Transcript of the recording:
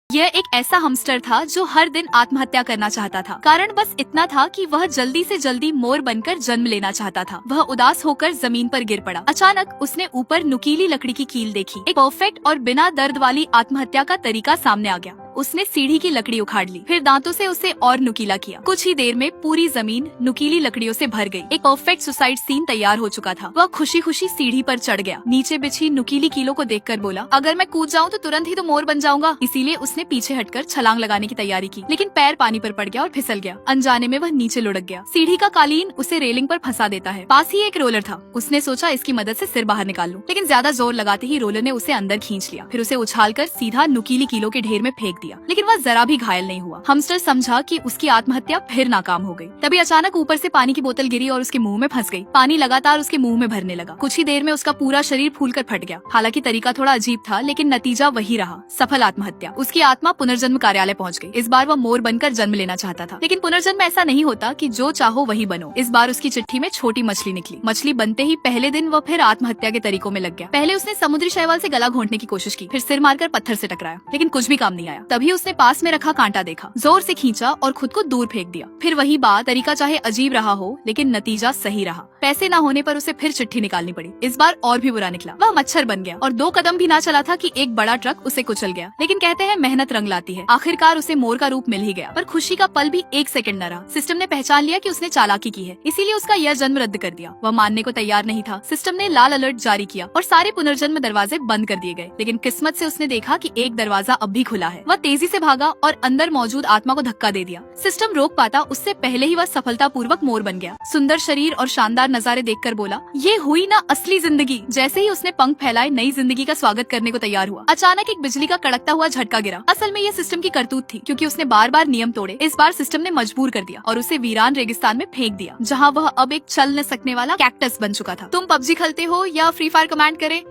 यह एक ऐसा हमस्टर था जो हर दिन आत्महत्या करना चाहता था। कारण बस इतना था कि वह जल्दी से जल्दी मोर बनकर जन्म लेना चाहता था। वह उदास होकर जमीन पर गिर पड़ा। अचानक उसने ऊपर नुकीली लकड़ी की कील देखी। एक परफेक्ट और बिना दर्द वाली आत्महत्या का तरीका सामने आ गया। उसने सीढ़ी की लकड़ी उखाड़ ली, फिर दांतों से उसे और नुकीला किया। कुछ ही देर में पूरी जमीन नुकीली लकड़ियों से भर गई। एक परफेक्ट सुसाइड सीन तैयार हो चुका था। वह खुशी खुशी सीढ़ी पर चढ़ गया। नीचे बिछी नुकीली कीलों को देखकर बोला, अगर मैं कूद जाऊं तो तुरंत ही तो मोर बन जाऊंगा। इसीलिए उसने पीछे हटकर छलांग लगाने की तैयारी की, लेकिन पैर पानी पर पड़ गया और फिसल गया। अनजाने में वह नीचे लुढ़क गया। सीढ़ी का कालीन उसे रेलिंग पर फंसा देता है। पास ही एक रोलर था। उसने सोचा इसकी मदद से सिर बाहर निकाल लूं, लेकिन ज्यादा जोर लगाते ही रोलर ने उसे अंदर खींच लिया। फिर उसे उछालकर सीधा नुकीली कीलों के ढेर में फेंक दिया, लेकिन वह जरा भी घायल नहीं हुआ। हमस्टर समझा कि उसकी आत्महत्या फिर नाकाम हो गई। तभी अचानक ऊपर से पानी की बोतल गिरी और उसके मुंह में फंस गई। पानी लगातार उसके मुंह में भरने लगा। कुछ ही देर में उसका पूरा शरीर फूलकर फट गया। हालांकि तरीका थोड़ा अजीब था, लेकिन नतीजा वही रहा, सफल आत्महत्या। उसकी आत्मा पुनर्जन्म कार्यालय पहुंच गई। इस बार वह मोर बनकर जन्म लेना चाहता था, लेकिन पुनर्जन्म ऐसा नहीं होता कि जो चाहो वही बनो। इस बार उसकी चिट्ठी में छोटी मछली निकली। मछली बनते ही पहले दिन वह फिर आत्महत्या के तरीकों में लग गया। पहले उसने समुद्री शैवाल से गला घोंटने की कोशिश की, फिर सिर मारकर पत्थर से टकराया, लेकिन कुछ भी काम नहीं आया। तभी उसने पास में रखा कांटा देखा, जोर से खींचा और खुद को दूर फेंक दिया। फिर वही बात, तरीका चाहे अजीब रहा हो, लेकिन नतीजा सही रहा। पैसे न होने पर उसे फिर चिट्ठी निकालनी पड़ी। इस बार और भी बुरा निकला। वह मच्छर बन गया और 2 कदम भी ना चला था कि एक बड़ा ट्रक उसे कुचल गया। लेकिन कहते हैं मेहनत रंग लाती है। आखिरकार उसे मोर का रूप मिल ही गया, पर खुशी का पल भी 1 सेकंड न रहा। सिस्टम ने पहचान लिया कि उसने चालाकी की है, इसीलिए उसका यह जन्म रद्द कर दिया। वह मानने को तैयार नहीं था। सिस्टम ने लाल अलर्ट जारी किया और सारे पुनर्जन्म दरवाजे बंद कर दिए गए। लेकिन किस्मत से उसने देखा कि एक दरवाजा अब भी खुला है। वह तेजी से भागा और अंदर मौजूद आत्मा को धक्का दे दिया। सिस्टम रोक पाता उससे पहले ही वह सफलतापूर्वक मोर बन गया। सुंदर शरीर और शानदार नजारे देखकर बोला, ये हुई ना असली जिंदगी। जैसे ही उसने पंख फैलाए, नई जिंदगी का स्वागत करने को तैयार हुआ। अचानक एक बिजली का कड़कता हुआ झटका गिरा। असल में ये सिस्टम की करतूत थी, क्योंकि उसने बार बार नियम तोड़े। इस बार सिस्टम ने मजबूर कर दिया और उसे वीरान रेगिस्तान में फेंक दिया, जहाँ वह अब एक चल न सकने वाला कैक्टस बन चुका था। तुम पबजी खेलते हो या फ्री फायर कमांड करे?